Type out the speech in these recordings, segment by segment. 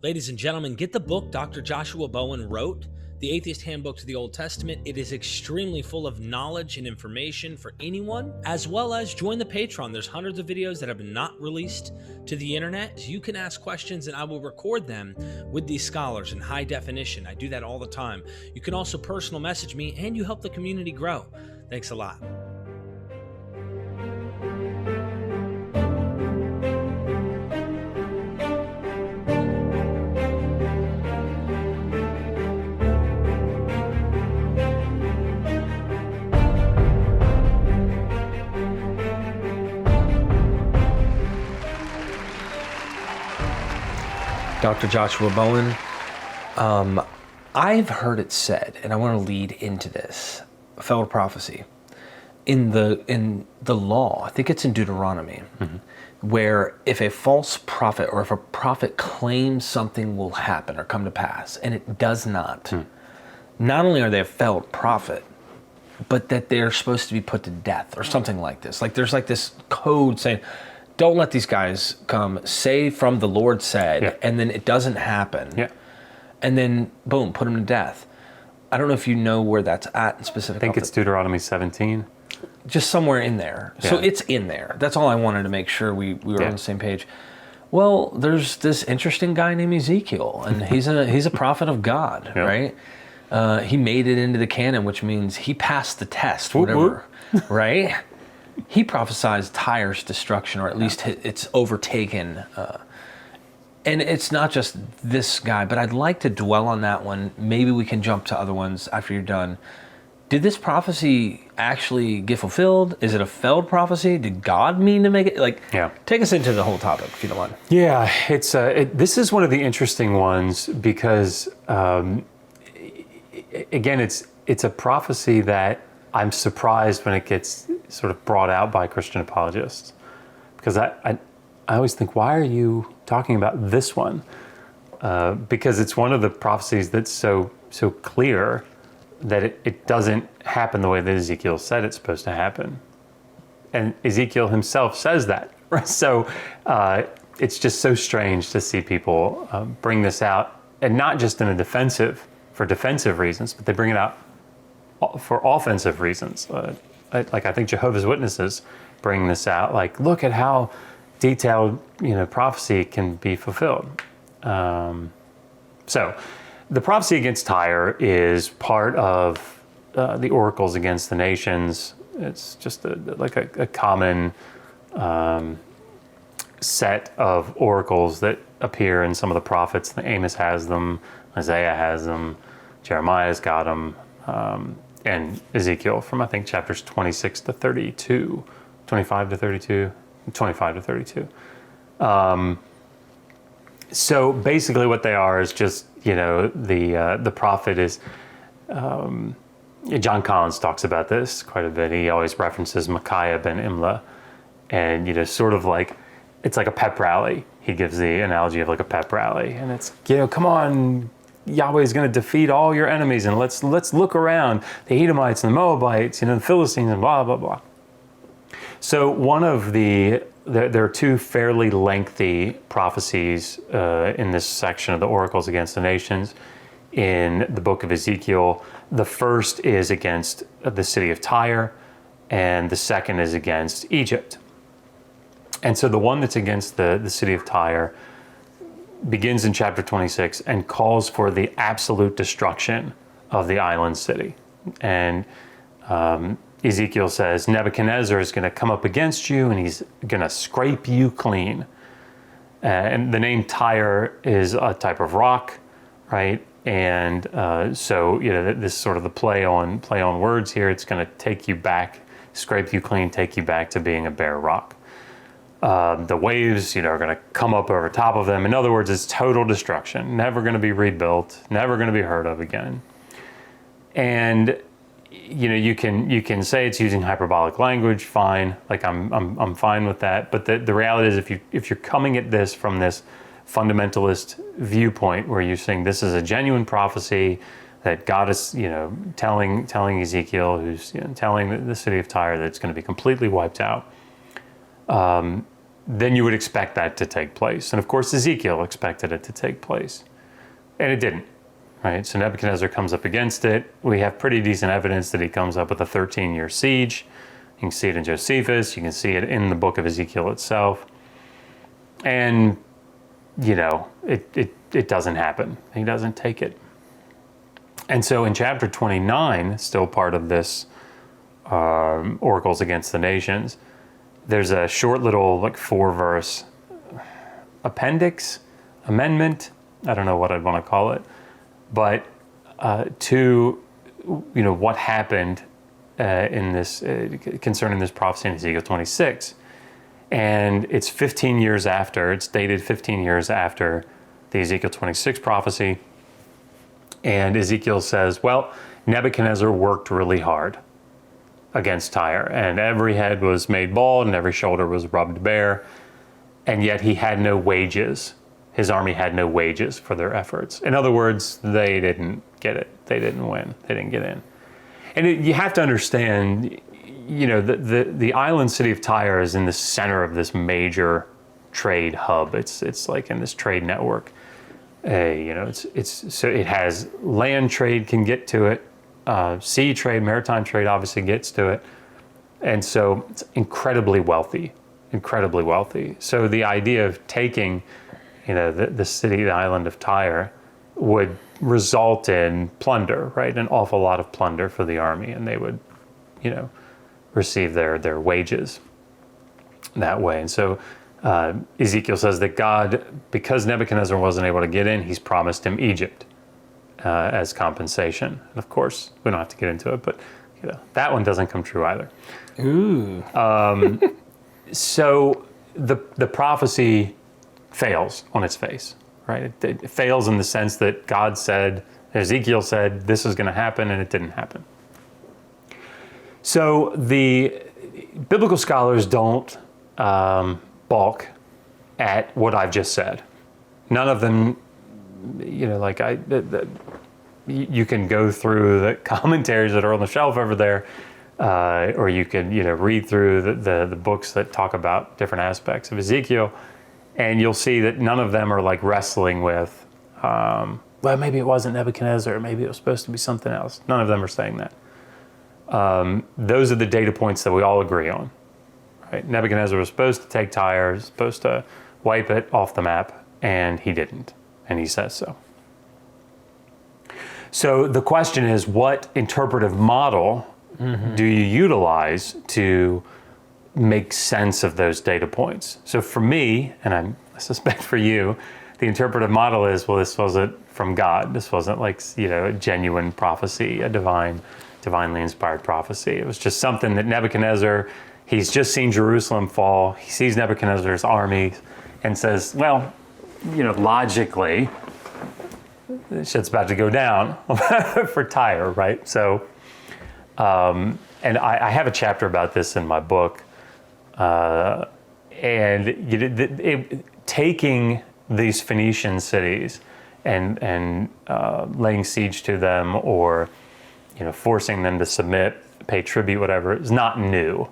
Ladies and gentlemen, get the book Dr. Joshua Bowen wrote, The Atheist Handbook to the Old Testament. It is extremely full of knowledge and information for anyone, as well as join the Patreon. There's hundreds of videos that have been not released to the internet. You can ask questions and I will record them with these scholars in high definition. I do that all the time. You can also personal message me and you help the community grow. Thanks a lot. Dr. Joshua Bowen, I've heard it said, and I want to lead into this, Failed Prophecy, in the law, I think it's in Deuteronomy, where if a false prophet or if a prophet claims something will happen or come to pass, and it does not, not only are they a failed prophet, but that they're supposed to be put to death or something like this. Like there's like this code saying, don't let these guys come, say from the Lord said, and then it doesn't happen. And then, boom, put them to death. I don't know if you know where that's at in specific. I think it's Deuteronomy 17. Just somewhere in there. So it's in there. That's all I wanted to make sure we were on the same page. Well, there's this interesting guy named Ezekiel, and he's a prophet of God, right? He made it into the canon, which means he passed the test, whatever, right? He prophesies Tyre's destruction, or at least it's overtaken. And it's not just this guy, but I'd like to dwell on that one. Maybe we can jump to other ones after you're done. Did this prophecy actually get fulfilled? Is it a failed prophecy? Did God mean to make it? Take us into the whole topic, if you don't mind. Yeah, it's this is one of the interesting ones because, again, it's a prophecy that I'm surprised when it gets sort of brought out by Christian apologists, because I always think, why are you talking about this one? Because it's one of the prophecies that's so clear that it doesn't happen the way that Ezekiel said it's supposed to happen. And Ezekiel himself says that, right? So it's just so strange to see people bring this out, and not just for defensive reasons, but they bring it out for offensive reasons. I think Jehovah's Witnesses bring this out. Like, look at how detailed, prophecy can be fulfilled. So, the prophecy against Tyre is part of the oracles against the nations. It's just a common set of oracles that appear in some of the prophets. Amos has them, Isaiah has them, Jeremiah's got them. And Ezekiel from, I think, chapters 26 to 32, 25 to 32, 25 to 32. So basically what they are is just, the prophet is, John Collins talks about this quite a bit. He always references Micaiah ben Imlah, and, sort of like, it's like a pep rally. He gives the analogy of like a pep rally, and it's, come on, Yahweh is going to defeat all your enemies, and let's look around, the Edomites and the Moabites, the Philistines, and blah, blah, blah. So one of there are two fairly lengthy prophecies in this section of the Oracles Against the Nations in the book of Ezekiel. The first is against the city of Tyre, and the second is against Egypt. And so the one that's against the city of Tyre begins in chapter 26 and calls for the absolute destruction of the island city. And Ezekiel says, Nebuchadnezzar is going to come up against you and he's going to scrape you clean. And the name Tyre is a type of rock, right? And so, this is sort of the play on words here. It's going to take you back, scrape you clean, take you back to being a bare rock. The waves, are going to come up over top of them. In other words, it's total destruction. Never going to be rebuilt. Never going to be heard of again. And you can say it's using hyperbolic language. Fine, like I'm fine with that. But the reality is, if you're coming at this from this fundamentalist viewpoint, where you're saying this is a genuine prophecy that God is, telling Ezekiel, who's telling the city of Tyre that it's going to be completely wiped out. then you would expect that to take place. And of course, Ezekiel expected it to take place. And it didn't, right? So Nebuchadnezzar comes up against it. We have pretty decent evidence that he comes up with a 13-year siege. You can see it in Josephus. You can see it in the book of Ezekiel itself. And, it doesn't happen. He doesn't take it. And so in chapter 29, still part of this Oracles Against the Nations, there's a short little 4-verse amendment, I don't know what I'd want to call it, but to what happened in this concerning this prophecy in Ezekiel 26. And it's 15 years after, it's dated 15 years after the Ezekiel 26 prophecy. And Ezekiel says, well, Nebuchadnezzar worked really hard against Tyre, and every head was made bald and every shoulder was rubbed bare, and yet he had no wages. His army had no wages for their efforts. In other words, they didn't get it. They didn't win. They didn't get in. And you have to understand, the island city of Tyre is in the center of this major trade hub. It's like in this trade network. So it has land trade can get to it. Sea trade, maritime trade obviously gets to it. And so it's incredibly wealthy. So the idea of taking, the city, the island of Tyre would result in plunder, right? An awful lot of plunder for the army, and they would, receive their wages that way. And so Ezekiel says that God, because Nebuchadnezzar wasn't able to get in, he's promised him Egypt as compensation. And of course, we don't have to get into it, but that one doesn't come true either. Ooh. So the prophecy fails on its face, right? It fails in the sense that God said, Ezekiel said, this is going to happen, and it didn't happen. So the biblical scholars don't balk at what I've just said. None of them, you can go through the commentaries that are on the shelf over there, or you can, read through the books that talk about different aspects of Ezekiel, and you'll see that none of them are wrestling with, well, maybe it wasn't Nebuchadnezzar, maybe it was supposed to be something else. None of them are saying that. Those are the data points that we all agree on. Right? Nebuchadnezzar was supposed to take Tyre, was supposed to wipe it off the map, and he didn't, and he says so. So the question is, what interpretive model do you utilize to make sense of those data points? So for me, and I suspect for you, the interpretive model is, well, this wasn't from God. This wasn't a genuine prophecy, a divinely inspired prophecy. It was just something that Nebuchadnezzar, he's just seen Jerusalem fall. He sees Nebuchadnezzar's army and says, well, logically, shit's about to go down for Tyre, right? So, and I have a chapter about this in my book. And taking these Phoenician cities and laying siege to them, or forcing them to submit, pay tribute, whatever, is not new.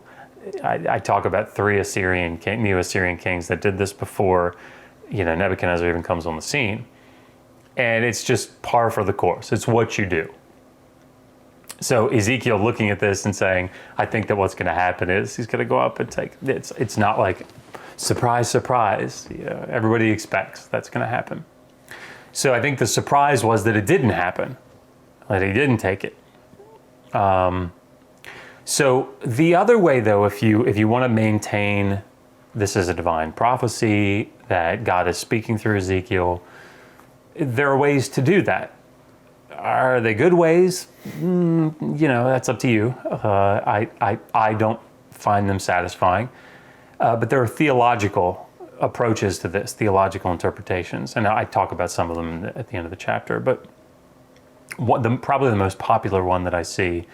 I talk about 3 new Assyrian kings that did this before Nebuchadnezzar even comes on the scene. And it's just par for the course. It's what you do. So Ezekiel looking at this and saying, I think that what's going to happen is he's going to go up and take, it's not like, surprise, surprise. Everybody expects that's going to happen. So I think the surprise was that it didn't happen, that he didn't take it. So the other way, though, if you want to maintain this is a divine prophecy, that God is speaking through Ezekiel, there are ways to do that. Are they good ways? That's up to you. I don't find them satisfying. But there are theological approaches to this, theological interpretations. And I talk about some of them at the end of the chapter. But probably the most popular one that I see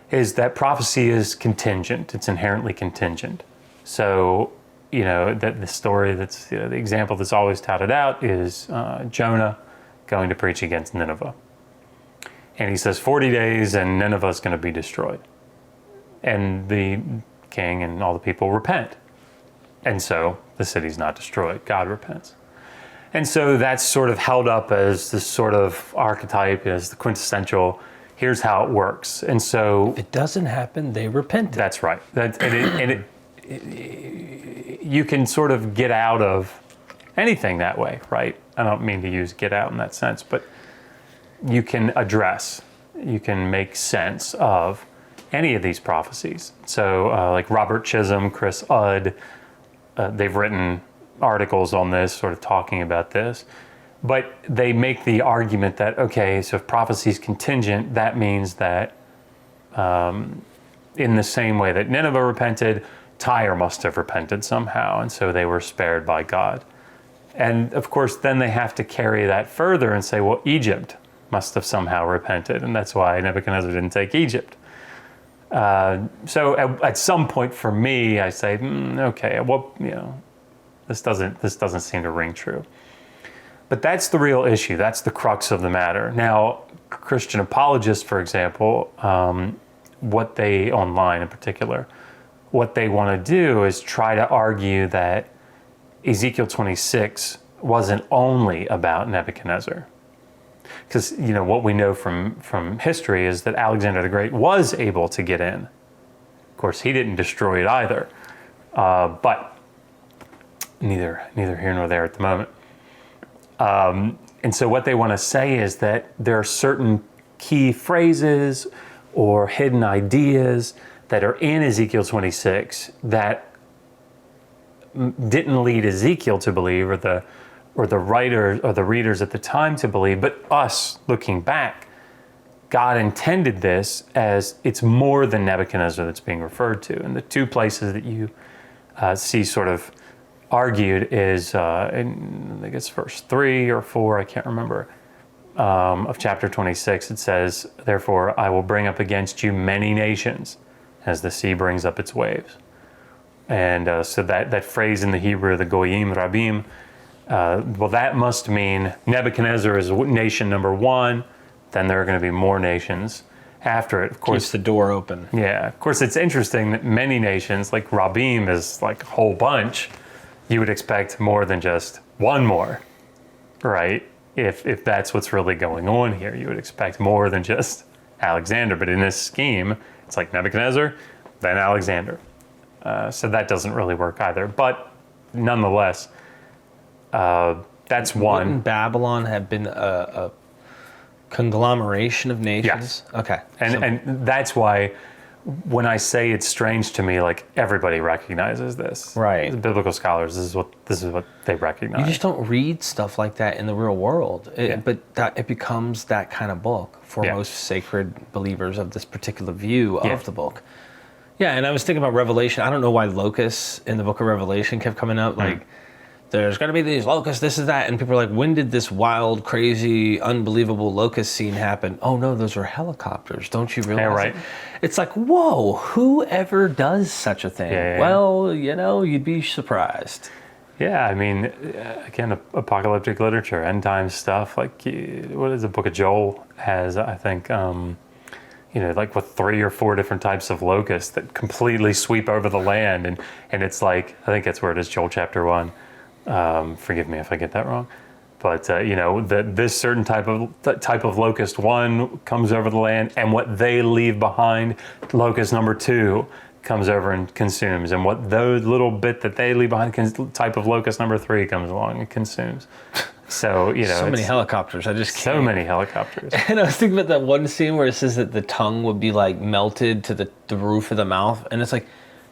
is that prophecy is contingent. It's inherently contingent. So, that the story that's, the example that's always touted out is Jonah going to preach against Nineveh. And he says 40 days and Nineveh is going to be destroyed. And the king and all the people repent. And so the city's not destroyed. God repents. And so that's sort of held up as this sort of archetype, as the quintessential, here's how it works. And so if it doesn't happen, they repent. That's right. You can sort of get out of anything that way, right? I don't mean to use get out in that sense, but you can make sense of any of these prophecies. So like Robert Chisholm, Chris Udd, they've written articles on this, sort of talking about this. But they make the argument that, okay, so if prophecy is contingent, that means that in the same way that Nineveh repented, Tyre must have repented somehow, and so they were spared by God. And of course, then they have to carry that further and say, well, Egypt must have somehow repented, and that's why Nebuchadnezzar didn't take Egypt. So at some point for me, I say, okay, well, this doesn't seem to ring true. But that's the real issue. That's the crux of the matter. Now, Christian apologists, for example, what they, online in particular, what they want to do is try to argue that Ezekiel 26 wasn't only about Nebuchadnezzar. Because, what we know from history is that Alexander the Great was able to get in. Of course, he didn't destroy it either. But neither here nor there at the moment. And so what they want to say is that there are certain key phrases or hidden ideas that are in Ezekiel 26 that didn't lead Ezekiel to believe, or the writer or the readers at the time to believe, but us looking back, God intended this as it's more than Nebuchadnezzar that's being referred to. And the two places that you see sort of argued is in, I guess, verse 3 or 4, I can't remember, of chapter 26. It says, therefore, I will bring up against you many nations as the sea brings up its waves. And so that phrase in the Hebrew, the goyim rabim, well, that must mean Nebuchadnezzar is nation number one, then there are going to be more nations after it. Of course, keeps the door open. Yeah, of course, it's interesting that many nations, like rabim is like a whole bunch, you would expect more than just one more, right? If that's what's really going on here, you would expect more than just Alexander. But in this scheme, it's like Nebuchadnezzar, then Alexander. So that doesn't really work either. But nonetheless, that's one. Wouldn't Babylon have been a conglomeration of nations? Yes. Okay. And that's why when I say it's strange to me, like everybody recognizes this. Right. The biblical scholars, this is what they recognize. You just don't read stuff like that in the real world. But it becomes that kind of book for most sacred believers of this particular view of the book. Yeah, and I was thinking about Revelation. I don't know why locusts in the book of Revelation kept coming up. Like, there's going to be these locusts, this is that. And people are like, when did this wild, crazy, unbelievable locust scene happen? Oh, no, those are helicopters. Don't you realize? Yeah, right. It's like, whoa, whoever does such a thing? Yeah. Well, you'd be surprised. Yeah, I mean, again, apocalyptic literature, end time stuff. Like, what is the book of Joel has, I think, like with 3 or 4 different types of locusts that completely sweep over the land. And it's like, I think that's where it is, Joel chapter 1. Forgive me if I get that wrong. But, this certain type of locust 1 comes over the land, and what they leave behind, locust number 2 comes over and consumes. And what those little bit that they leave behind, type of locust number 3 comes along and consumes. So, so many helicopters. I just can't. So many helicopters. And I was thinking about that one scene where it says that the tongue would be like melted to the roof of the mouth. And it's like,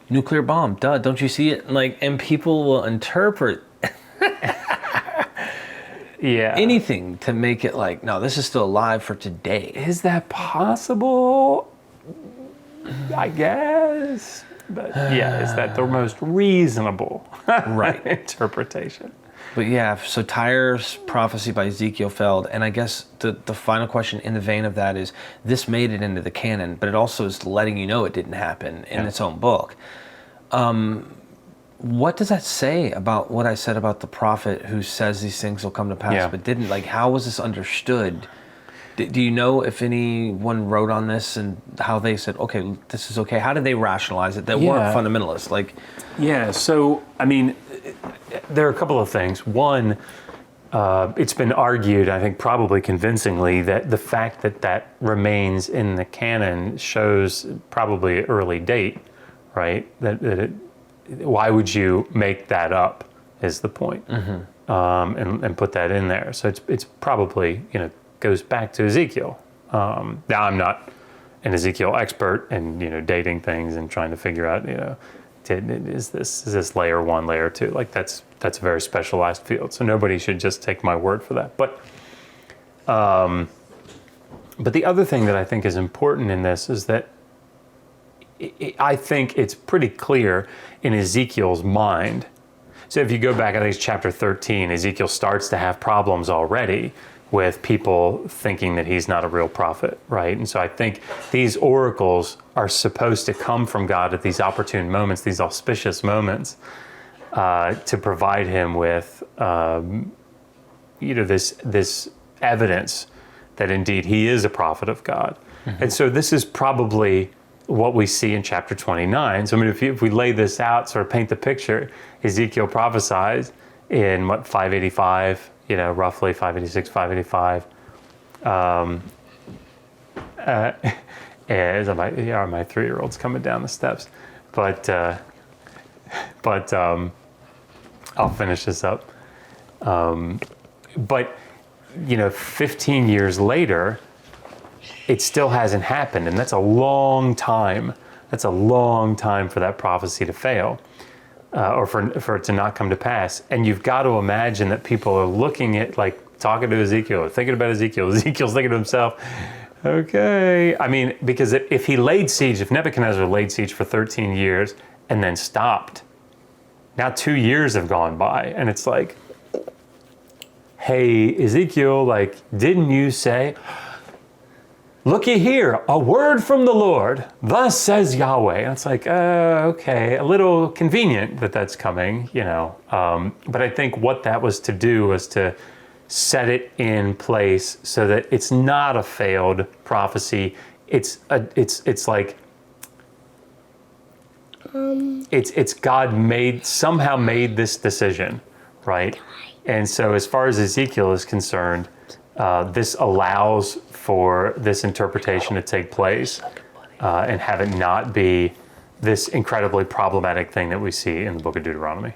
nuclear bomb, duh, don't you see it? And people will interpret anything to make it like, no, this is still alive for today. Is that possible? I guess. But is that the most reasonable interpretation? But yeah, so Tyre's prophecy by Ezekiel failed, and I guess the final question in the vein of that is, this made it into the canon, but it also is letting you know it didn't happen in its own book. What does that say about what I said about the prophet who says these things will come to pass but didn't? Like, how was this understood Do you know if anyone wrote on this and how they said, okay, this is okay? How did they rationalize it that weren't fundamentalists? Like, yeah. So I mean, there are a couple of things. One, it's been argued, I think probably convincingly, that the fact that that remains in the canon shows probably an early date, right? Why would you make that up? Is the point, and put that in there? So it's probably goes back to Ezekiel. Now I'm not an Ezekiel expert, and dating things and trying to figure out is this layer 1, layer 2? Like that's a very specialized field. So nobody should just take my word for that. But the other thing that I think is important in this is that I think it's pretty clear in Ezekiel's mind. So if you go back, I think it's chapter 13, Ezekiel starts to have problems already with people thinking that he's not a real prophet, right? And so I think these oracles are supposed to come from God at these opportune moments, these auspicious moments, to provide him with, this evidence that indeed he is a prophet of God. Mm-hmm. And so this is probably what we see in chapter 29. So I mean, if we lay this out, sort of paint the picture, Ezekiel prophesies in 585, roughly 586, 585. As my 3-year-old's coming down the steps, but I'll finish this up. But 15 years later, it still hasn't happened, and that's a long time. That's a long time for that prophecy to fail, or for it to not come to pass. And you've got to imagine that people are looking at, like, talking to Ezekiel, or thinking about Ezekiel. Ezekiel's thinking to himself, okay. I mean, because if Nebuchadnezzar laid siege for 13 years and then stopped, now 2 years have gone by, and it's like, hey, Ezekiel, like, didn't you say... Looky here, a word from the Lord, thus says Yahweh. And it's like, okay, a little convenient that that's coming, But I think what that was to do was to set it in place so that it's not a failed prophecy. It's like God somehow made this decision, right? And so as far as Ezekiel is concerned, this allows for this interpretation to take place and have it not be this incredibly problematic thing that we see in the book of Deuteronomy.